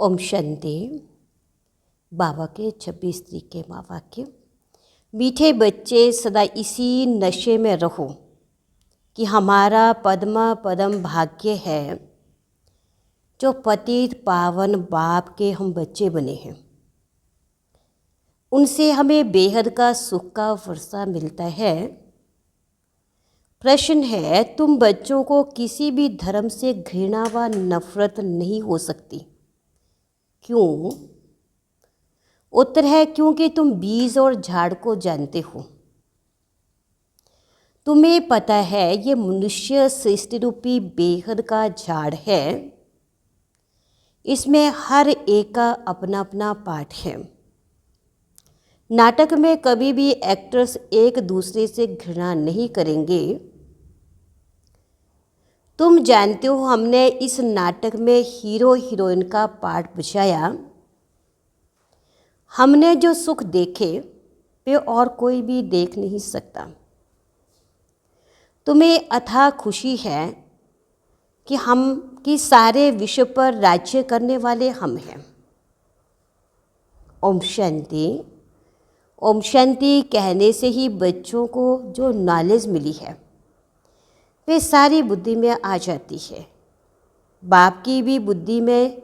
ओम शांति। बाबा के 26 तरीके माँ वाक्य। मीठे बच्चे सदा इसी नशे में रहो कि हमारा पद्मा पदम भाग्य है जो पतित पावन बाप के हम बच्चे बने हैं। उनसे हमें बेहद का सुख का वर्षा मिलता है। प्रश्न है, तुम बच्चों को किसी भी धर्म से घृणा व नफरत नहीं हो सकती। क्यों? उत्तर है, क्योंकि तुम बीज और झाड़ को जानते हो। तुम्हें पता है ये मनुष्य सृष्टि रूपी बेहद का झाड़ है। इसमें हर एक का अपना अपना पाठ है। नाटक में कभी भी एक्टर्स एक दूसरे से घृणा नहीं करेंगे। तुम जानते हो, हमने इस नाटक में हीरो हीरोइन का पार्ट बजाया। हमने जो सुख देखे वे और कोई भी देख नहीं सकता। तुम्हें अथाह खुशी है कि सारे विश्व पर राज्य करने वाले हम हैं। ओम शांति। ओम शांति कहने से ही बच्चों को जो नॉलेज मिली है वे सारी बुद्धि में आ जाती है। बाप की भी बुद्धि में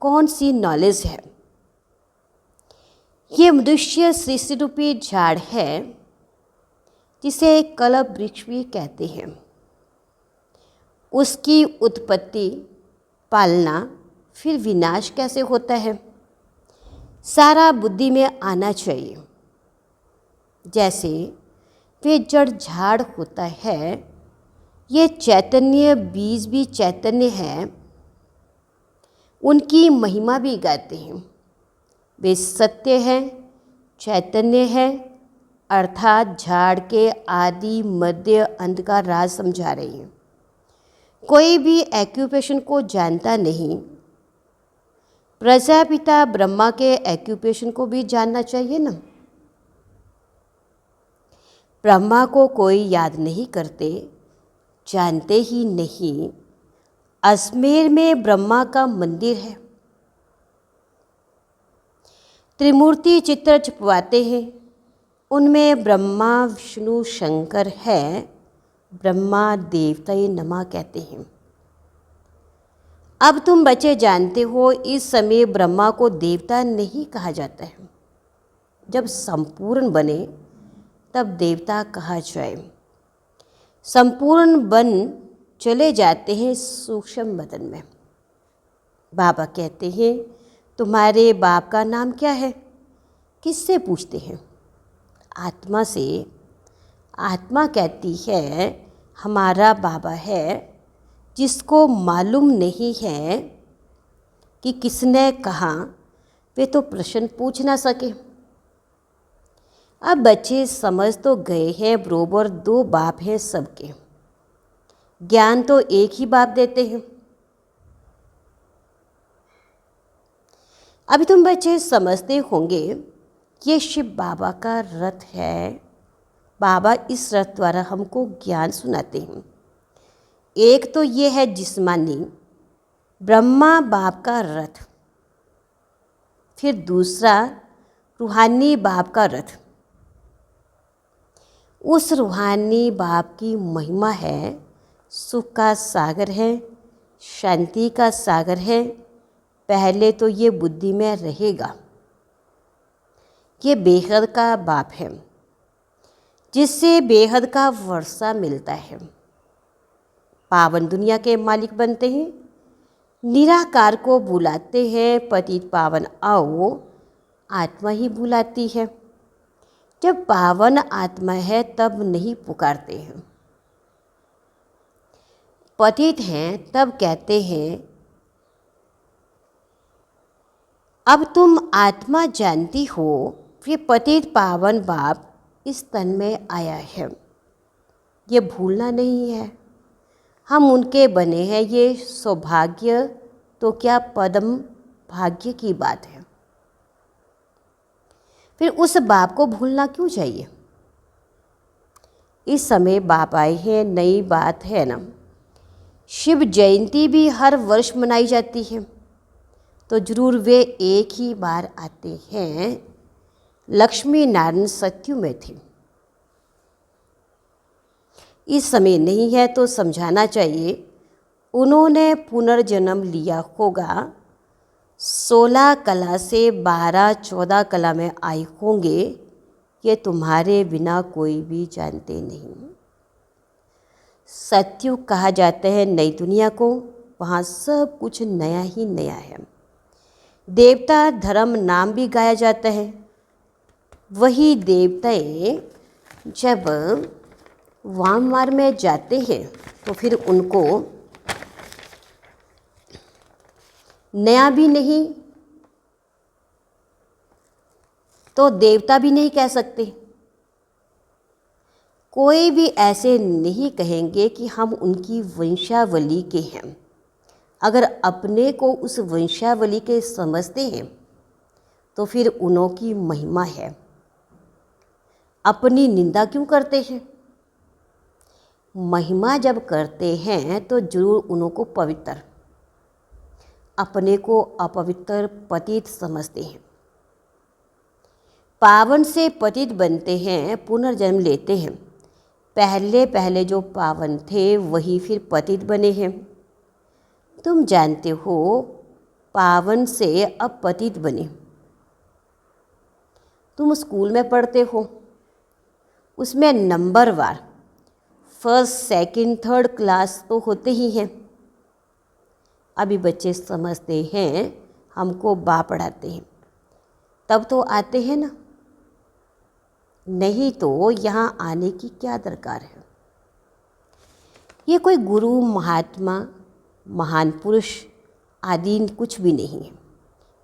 कौन सी नॉलेज है? ये मनुष्य सृष्टि रूपी झाड़ है जिसे कल्प वृक्ष भी कहते हैं। उसकी उत्पत्ति, पालना, फिर विनाश कैसे होता है, सारा बुद्धि में आना चाहिए। जैसे वे जड़ झाड़ होता है, ये चैतन्य बीज भी चैतन्य है। उनकी महिमा भी गाते हैं। वे सत्य है, चैतन्य है, अर्थात झाड़ के आदि मध्य अंत का राज समझा रही हैं। कोई भी एक्यूपेशन को जानता नहीं। प्रजापिता ब्रह्मा के एक्यूपेशन को भी जानना चाहिए ना। ब्रह्मा को कोई याद नहीं करते, जानते ही नहीं। अजमेर में ब्रह्मा का मंदिर है। त्रिमूर्ति चित्र छपवाते हैं, उनमें ब्रह्मा विष्णु शंकर है। ब्रह्मा देवताए नमः कहते हैं। अब तुम बच्चे जानते हो, इस समय ब्रह्मा को देवता नहीं कहा जाता है। जब संपूर्ण बने तब देवता कहा जाए। संपूर्ण बन चले जाते हैं सूक्ष्म बदन में। बाबा कहते हैं, तुम्हारे बाप का नाम क्या है? किससे पूछते हैं? आत्मा से। आत्मा कहती है हमारा बाबा है। जिसको मालूम नहीं है कि किसने कहा, वे तो प्रश्न पूछ ना सके। अब बच्चे समझ तो गए हैं, बरोबर दो बाप हैं सबके। ज्ञान तो एक ही बाप देते हैं। अभी तुम बच्चे समझते होंगे, ये शिव बाबा का रथ है। बाबा इस रथ द्वारा हमको ज्ञान सुनाते हैं। एक तो ये है जिस्मानी ब्रह्मा बाप का रथ, फिर दूसरा रूहानी बाप का रथ। उस रूहानी बाप की महिमा है, सुख का सागर है, शांति का सागर है। पहले तो ये बुद्धि में रहेगा। ये बेहद का बाप है जिससे बेहद का वर्षा मिलता है। पावन दुनिया के मालिक बनते हैं। निराकार को बुलाते हैं, पतित पावन आओ। आत्मा ही बुलाती है। जब पावन आत्मा है तब नहीं पुकारते हैं। पतित हैं तब कहते हैं। अब तुम आत्मा जानती हो, फिर पतित पावन बाप इस तन में आया है। ये भूलना नहीं है, हम उनके बने हैं। ये सौभाग्य तो क्या पदम भाग्य की बात है। फिर उस बाप को भूलना क्यों चाहिए? इस समय बाप आए हैं, नई बात है ना। शिव जयंती भी हर वर्ष मनाई जाती है। तो जरूर वे एक ही बार आते हैं। लक्ष्मी नारायण सत्यु में थे। इस समय नहीं है तो समझाना चाहिए, उन्होंने पुनर्जन्म लिया होगा। 16 कला से 12-14 कला में आए होंगे, ये तुम्हारे बिना कोई भी जानते नहीं। सतयुग कहा जाता है नई दुनिया को, वहाँ सब कुछ नया ही नया है। देवता धर्म नाम भी गाया जाता है। वही देवताएं जब वामवार में जाते हैं तो फिर उनको नया भी नहीं तो देवता भी नहीं कह सकते। कोई भी ऐसे नहीं कहेंगे कि हम उनकी वंशावली के हैं। अगर अपने को उस वंशावली के समझते हैं तो फिर उन्हों की महिमा है। अपनी निंदा क्यों करते हैं? महिमा जब करते हैं तो जरूर उन्हों को पवित्र, अपने को अपवित्र पतित समझते हैं। पावन से पतित बनते हैं, पुनर्जन्म लेते हैं। पहले पहले जो पावन थे वही फिर पतित बने हैं। तुम जानते हो पावन से अब पतित बने। तुम स्कूल में पढ़ते हो, उसमें नंबरवार फर्स्ट सेकंड थर्ड क्लास तो होते ही हैं। अभी बच्चे समझते हैं हमको बा पढ़ाते हैं, तब तो आते हैं ना, नहीं तो यहाँ आने की क्या दरकार है। ये कोई गुरु महात्मा महान पुरुष आदि कुछ भी नहीं है।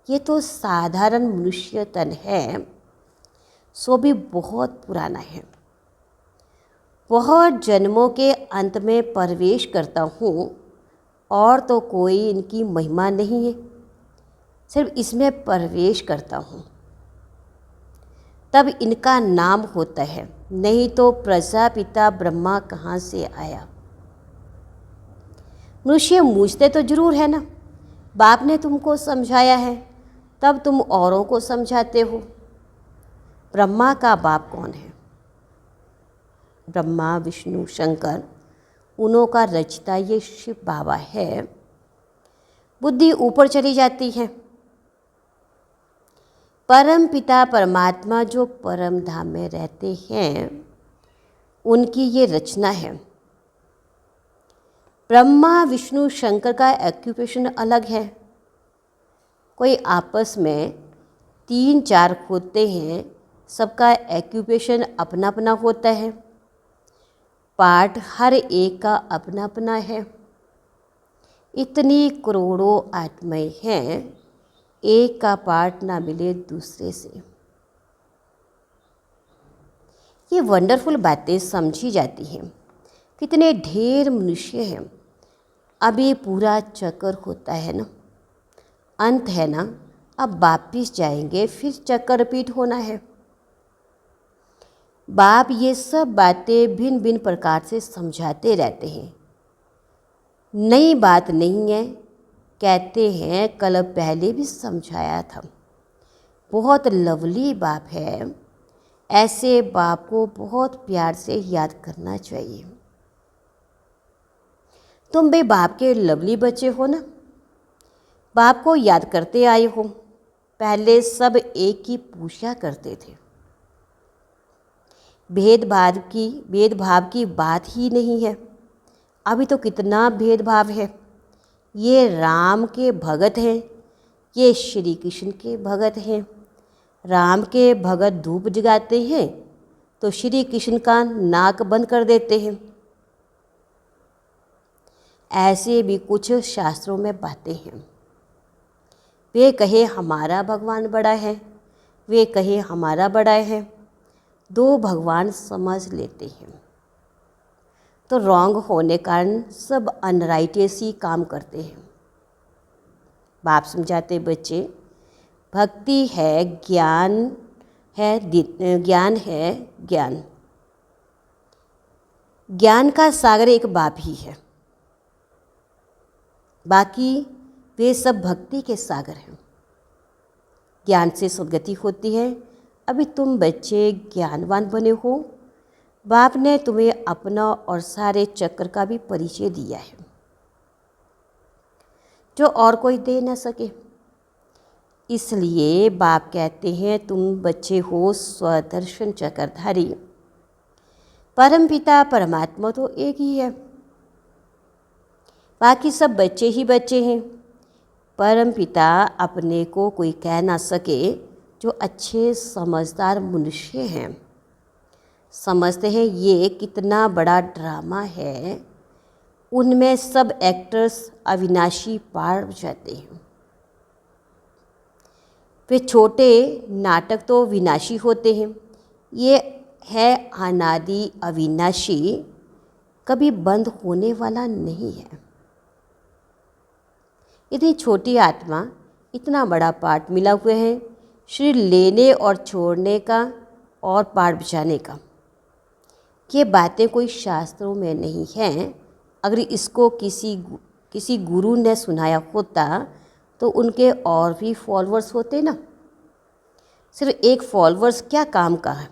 ये तो साधारण मनुष्य तन है, सो भी बहुत पुराना है। बहुत जन्मों के अंत में प्रवेश करता हूँ और तो कोई इनकी महिमा नहीं है, सिर्फ इसमें प्रवेश करता हूँ तब इनका नाम होता है, नहीं तो प्रजापिता ब्रह्मा कहाँ से आया। मनुष्य मूझते तो जरूर है ना, बाप ने तुमको समझाया है तब तुम औरों को समझाते हो। ब्रह्मा का बाप कौन है? ब्रह्मा विष्णु शंकर, उन्हों का रचता ये शिव बाबा है। बुद्धि ऊपर चली जाती है। परम पिता परमात्मा जो परम धाम में रहते हैं, उनकी ये रचना है। ब्रह्मा विष्णु शंकर का एक्यूपेशन अलग है। कोई आपस में 3-4 होते हैं, सबका एक्यूपेशन अपना अपना होता है, पाठ हर एक का अपना अपना है। इतनी करोड़ों आत्माएं हैं, एक का पाठ ना मिले दूसरे से। ये वंडरफुल बातें समझी जाती हैं। कितने ढेर मनुष्य हैं। अभी पूरा चक्कर होता है ना, अंत है ना, अब वापिस जाएंगे, फिर चक्कर रिपीट होना है। बाप ये सब बातें भिन्न भिन्न प्रकार से समझाते रहते हैं। नई बात नहीं है, कहते हैं कल पहले भी समझाया था। बहुत लवली बाप है। ऐसे बाप को बहुत प्यार से याद करना चाहिए। तुम भी बाप के लवली बच्चे हो ना, बाप को याद करते आए हो। पहले सब एक ही पूछा करते थे। भेदभाव की बात ही नहीं है। अभी तो कितना भेदभाव है। ये राम के भगत हैं, ये श्री कृष्ण के भगत हैं। राम के भगत धूप जगाते हैं तो श्री कृष्ण का नाक बंद कर देते हैं। ऐसे भी कुछ शास्त्रों में बातें हैं। वे कहे हमारा भगवान बड़ा है, वे कहे हमारा बड़ा है, दो भगवान समझ लेते हैं। तो रॉन्ग होने कारण सब अनराइटियस ही काम करते हैं। बाप समझाते बच्चे, भक्ति है ज्ञान है, ज्ञान है ज्ञान। ज्ञान का सागर एक बाप ही है, बाकी वे सब भक्ति के सागर हैं। ज्ञान से सद्गति होती है। अभी तुम बच्चे ज्ञानवान बने हो। बाप ने तुम्हें अपना और सारे चक्र का भी परिचय दिया है जो और कोई दे ना सके। इसलिए बाप कहते हैं तुम बच्चे हो स्वदर्शन चक्रधारी। परमपिता परमात्मा तो एक ही है, बाकी सब बच्चे ही बच्चे हैं। परमपिता अपने को कोई कह ना सके जो अच्छे समझदार मनुष्य हैं। समझते हैं ये कितना बड़ा ड्रामा है। उनमें सब एक्टर्स अविनाशी पार जाते हैं। वे छोटे नाटक तो विनाशी होते हैं। ये है अनादि अविनाशी, कभी बंद होने वाला नहीं है। इतनी छोटी आत्मा, इतना बड़ा पाठ मिला हुआ है श्री लेने और छोड़ने का और पाठ बचाने का। ये बातें कोई शास्त्रों में नहीं हैं। अगर इसको किसी गुरु ने सुनाया होता तो उनके और भी फॉलोअर्स होते ना। सिर्फ एक फॉलोअर्स क्या काम का है?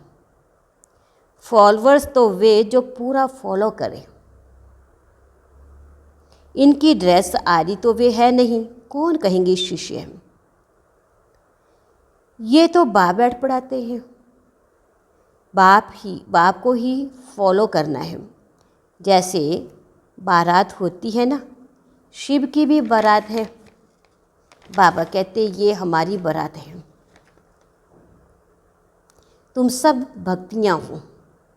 फॉलोअर्स तो वे जो पूरा फॉलो करें। इनकी ड्रेस आदि तो वे है नहीं, कौन कहेंगे शिष्य हैं? ये तो बाप बैठ पढ़ाते हैं। बाप को ही फॉलो करना है। जैसे बारात होती है ना, शिव की भी बारात है। बाबा कहते ये हमारी बारात है। तुम सब भक्तियाँ हो,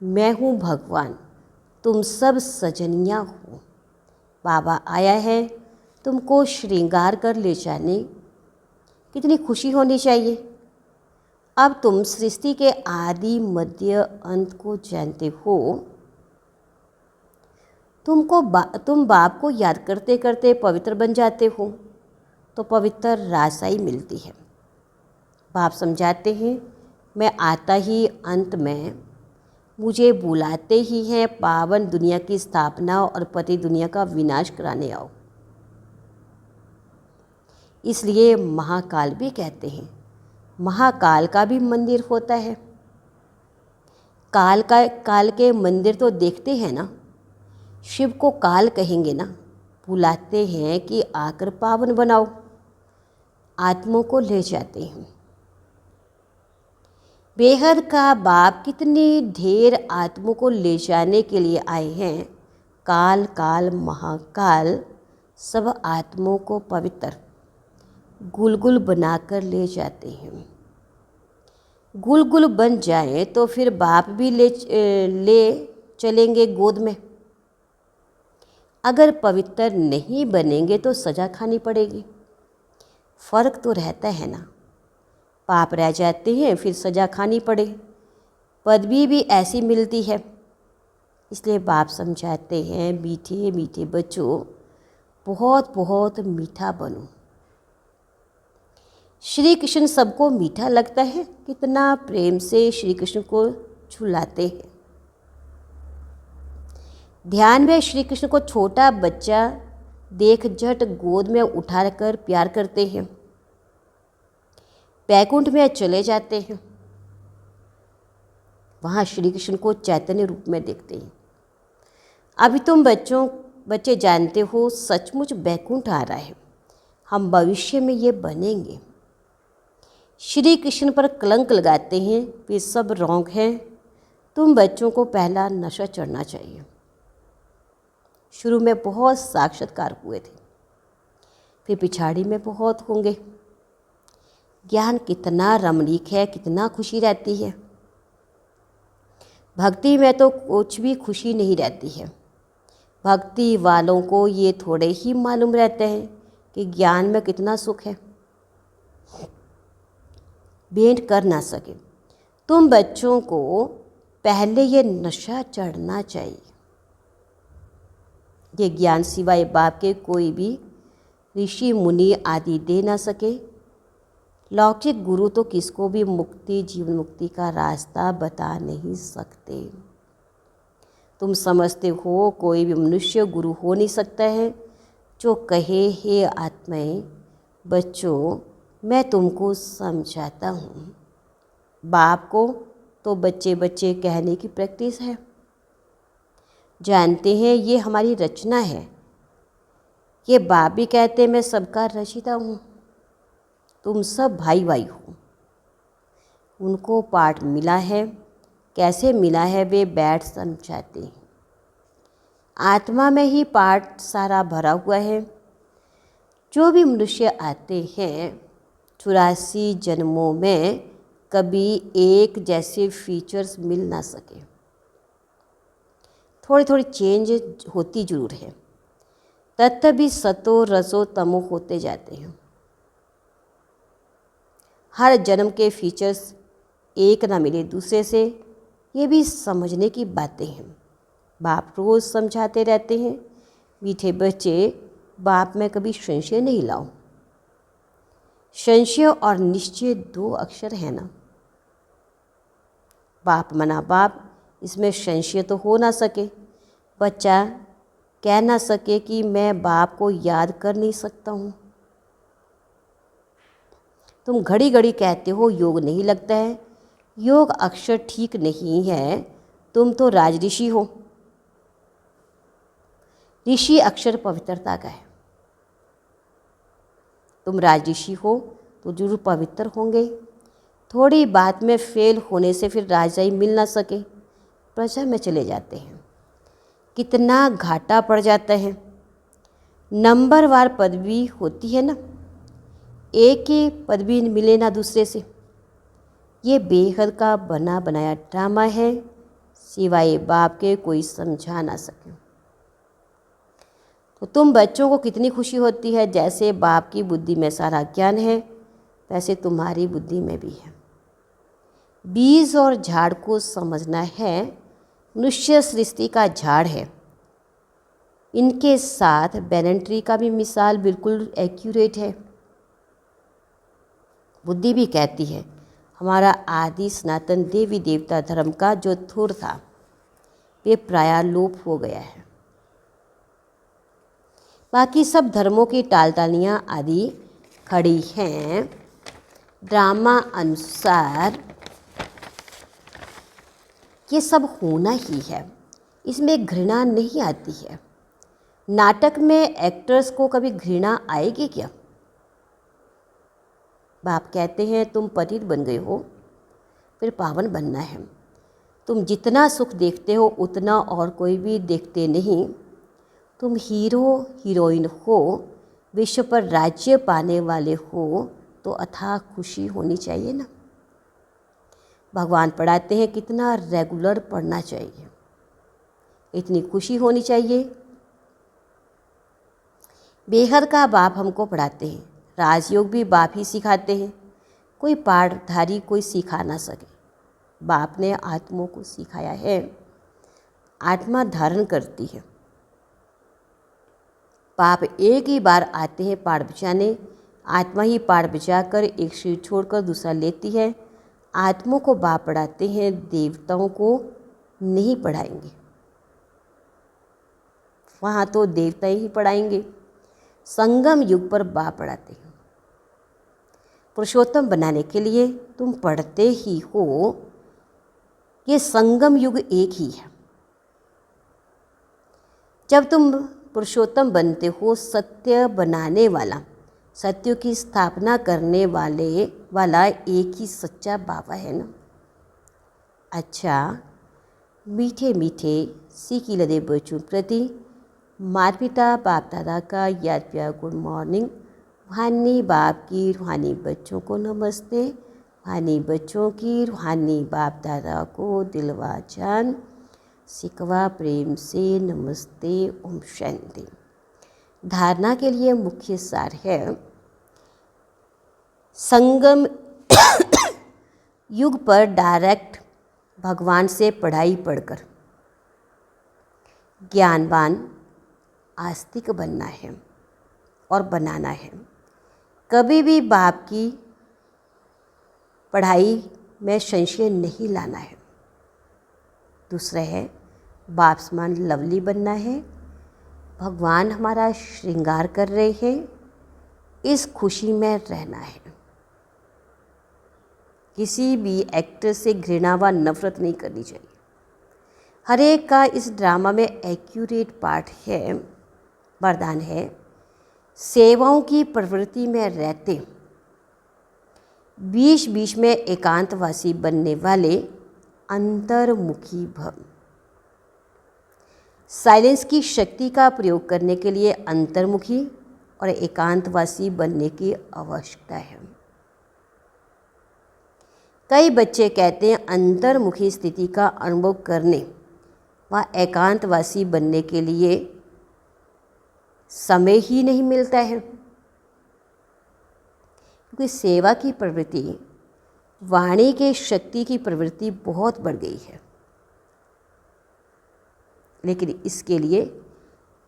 मैं हूँ भगवान, तुम सब सजनियाँ हो। बाबा आया है तुमको श्रृंगार कर ले जाने। कितनी खुशी होनी चाहिए। अब तुम सृष्टि के आदि मध्य अंत को जानते हो। तुम बाप को याद करते करते पवित्र बन जाते हो तो पवित्र रासाई मिलती है। बाप समझाते हैं मैं आता ही अंत में, मुझे बुलाते ही हैं पावन दुनिया की स्थापना और पति दुनिया का विनाश कराने आओ। इसलिए महाकाल भी कहते हैं। महाकाल का भी मंदिर होता है। काल के मंदिर तो देखते हैं ना। शिव को काल कहेंगे ना। बुलाते हैं कि आकर पावन बनाओ। आत्माओं को ले जाते हैं। बेहद का बाप कितनी ढेर आत्माओं को ले जाने के लिए आए हैं। काल काल महाकाल सब आत्माओं को पवित्र गुलगुल बनाकर ले जाते हैं। गुलगुल बन जाए तो फिर बाप भी ले चलेंगे गोद में। अगर पवित्र नहीं बनेंगे तो सज़ा खानी पड़ेगी। फ़र्क तो रहता है ना। पाप रह जाते हैं फिर सज़ा खानी पड़े, पदवी भी ऐसी मिलती है। इसलिए बाप समझाते हैं मीठे मीठे बच्चों, बहुत बहुत मीठा बनो। श्री कृष्ण सबको मीठा लगता है। कितना प्रेम से श्री कृष्ण को झुलाते हैं। ध्यान में श्री कृष्ण को छोटा बच्चा देख झट गोद में उठाकर प्यार करते हैं। बैकुंठ में चले जाते हैं। वहाँ श्री कृष्ण को चैतन्य रूप में देखते हैं। अभी तुम बच्चे जानते हो सचमुच बैकुंठ आ रहा है। हम भविष्य में ये बनेंगे। श्री कृष्ण पर कलंक लगाते हैं, वे सब रॉन्ग हैं। तुम बच्चों को पहला नशा चढ़ना चाहिए। शुरू में बहुत साक्षात्कार हुए थे, फिर पिछाड़ी में बहुत होंगे। ज्ञान कितना रमणीक है, कितना खुशी रहती है। भक्ति में तो कुछ भी खुशी नहीं रहती है। भक्ति वालों को ये थोड़े ही मालूम रहते हैं कि ज्ञान में कितना सुख है। भेंट कर ना सके। तुम बच्चों को पहले ये नशा चढ़ना चाहिए। ये ज्ञान सिवाय बाप के कोई भी ऋषि मुनि आदि दे ना सके। लौकिक गुरु तो किसको भी मुक्ति जीवन मुक्ति का रास्ता बता नहीं सकते। तुम समझते हो कोई भी मनुष्य गुरु हो नहीं सकता है जो कहे हे आत्माएं बच्चों, मैं तुमको समझाता हूँ। बाप को तो बच्चे बच्चे कहने की प्रैक्टिस है। जानते हैं ये हमारी रचना है। ये बाप भी कहते मैं सबका रचिता हूँ। तुम सब भाई भाई हो। उनको पाठ मिला है, कैसे मिला है वे बैठ समझाते हैं। आत्मा में ही पाठ सारा भरा हुआ है। जो भी मनुष्य आते हैं 84 जन्मों में कभी एक जैसे फीचर्स मिल ना सके। थोड़ी थोड़ी चेंज होती जरूर है, तत्व भी सतो रसो तमो होते जाते हैं। हर जन्म के फीचर्स एक ना मिले दूसरे से, ये भी समझने की बातें हैं। बाप रोज़ समझाते रहते हैं, मीठे बच्चे बाप में कभी संशय नहीं लाओ। संशय और निश्चय 2 अक्षर है ना। बाप मना बाप, इसमें संशय तो हो ना सके। बच्चा कह ना सके कि मैं बाप को याद कर नहीं सकता हूँ। तुम घड़ी घड़ी कहते हो योग नहीं लगता है। योग अक्षर ठीक नहीं है। तुम तो राजऋषि हो। ऋषि अक्षर पवित्रता का है। तुम राजऋषि हो तो जरूर पवित्र होंगे। थोड़ी बात में फेल होने से फिर राजाई मिल ना सके, प्रजा में चले जाते हैं। कितना घाटा पड़ जाता है। नंबरवार पदवी होती है ना, एक ही पदवी मिले ना दूसरे से। ये बेहद का बना बनाया ड्रामा है, सिवाय बाप के कोई समझा ना सके। तो तुम बच्चों को कितनी खुशी होती है, जैसे बाप की बुद्धि में सारा ज्ञान है वैसे तुम्हारी बुद्धि में भी है। बीज और झाड़ को समझना है। मनुष्य सृष्टि का झाड़ है। इनके साथ बैनन ट्री का भी मिसाल बिल्कुल एक्यूरेट है। बुद्धि भी कहती है हमारा आदि सनातन देवी देवता धर्म का जो थुर था वे प्राय लोप हो गया है। बाकी सब धर्मों की टालतालियाँ आदि खड़ी हैं। ड्रामा अनुसार ये सब होना ही है, इसमें घृणा नहीं आती है। नाटक में एक्टर्स को कभी घृणा आएगी क्या? बाप कहते हैं तुम पतित बन गए हो, फिर पावन बनना है। तुम जितना सुख देखते हो उतना और कोई भी देखते नहीं। तुम हीरो हीरोइन हो, विश्व पर राज्य पाने वाले हो, तो अथाह खुशी होनी चाहिए ना। भगवान पढ़ाते हैं कितना रेगुलर पढ़ना चाहिए, इतनी खुशी होनी चाहिए। बेहद का बाप हमको पढ़ाते हैं। राजयोग भी बाप ही सिखाते हैं। कोई पाठधारी कोई सिखा ना सके। बाप ने आत्माओं को सिखाया है। आत्मा धारण करती है। बाप एक ही बार आते हैं पाठ बचाने। आत्मा ही पाठ बचाकर एक शरीर छोड़कर दूसरा लेती है। आत्माओं को बाप पढ़ाते हैं, देवताओं को नहीं पढ़ाएंगे। वहाँ तो देवता ही पढ़ाएंगे। संगम युग पर बाप पढ़ाते हैं। पुरुषोत्तम बनाने के लिए तुम पढ़ते ही हो। ये संगम युग एक ही है। जब तुम पुरुषोत्तम बनते हो, सत्य बनाने वाला, सत्य की स्थापना करने वाला एक ही सच्चा बाबा है ना। अच्छा, मीठे मीठे सीखी लदे बच्चों प्रति माता पिता बाप दादा का याद प्यार गुड मॉर्निंग। रूहानी बाप की रूहानी बच्चों को नमस्ते। रूहानी बच्चों की रूहानी बाप दादा को दिलवा जान सिकवा प्रेम से नमस्ते। ओम शांति। धारणा के लिए मुख्य सार है संगम युग पर डायरेक्ट भगवान से पढ़ाई पढ़कर ज्ञानवान आस्तिक बनना है और बनाना है। कभी भी बाप की पढ़ाई में संशय नहीं लाना है। दूसरा है बाप समान लवली बनना है। भगवान हमारा श्रृंगार कर रहे हैं। इस खुशी में रहना है। किसी भी एक्टर से घृणा व नफरत नहीं करनी चाहिए। हर एक का इस ड्रामा में एक्यूरेट पार्ट है, वरदान है। सेवाओं की प्रवृत्ति में रहते बीच बीच में एकांतवासी बनने वाले अंतर्मुखी भव। साइलेंस की शक्ति का प्रयोग करने के लिए अंतर्मुखी और एकांतवासी बनने की आवश्यकता है। कई बच्चे कहते हैं अंतर्मुखी स्थिति का अनुभव करने व एकांतवासी बनने के लिए समय ही नहीं मिलता है, क्योंकि सेवा की प्रवृत्ति, वाणी के शक्ति की प्रवृत्ति बहुत बढ़ गई है। लेकिन इसके लिए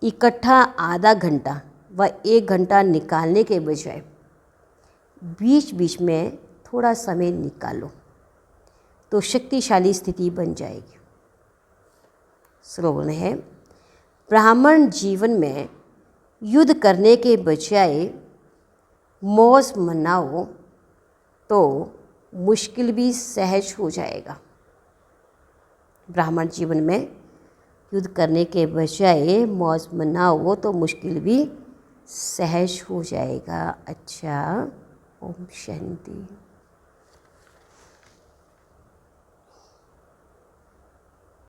इकट्ठा आधा घंटा व 1 घंटा निकालने के बजाय बीच बीच में थोड़ा समय निकालो तो शक्तिशाली स्थिति बन जाएगी। स्लोगन है, ब्राह्मण जीवन में युद्ध करने के बजाय मौज मनाओ तो मुश्किल भी सहज हो जाएगा। ब्राह्मण जीवन में युद्ध करने के बजाय मौज मनाओ तो मुश्किल भी सहज हो जाएगा। अच्छा, ओम शांति।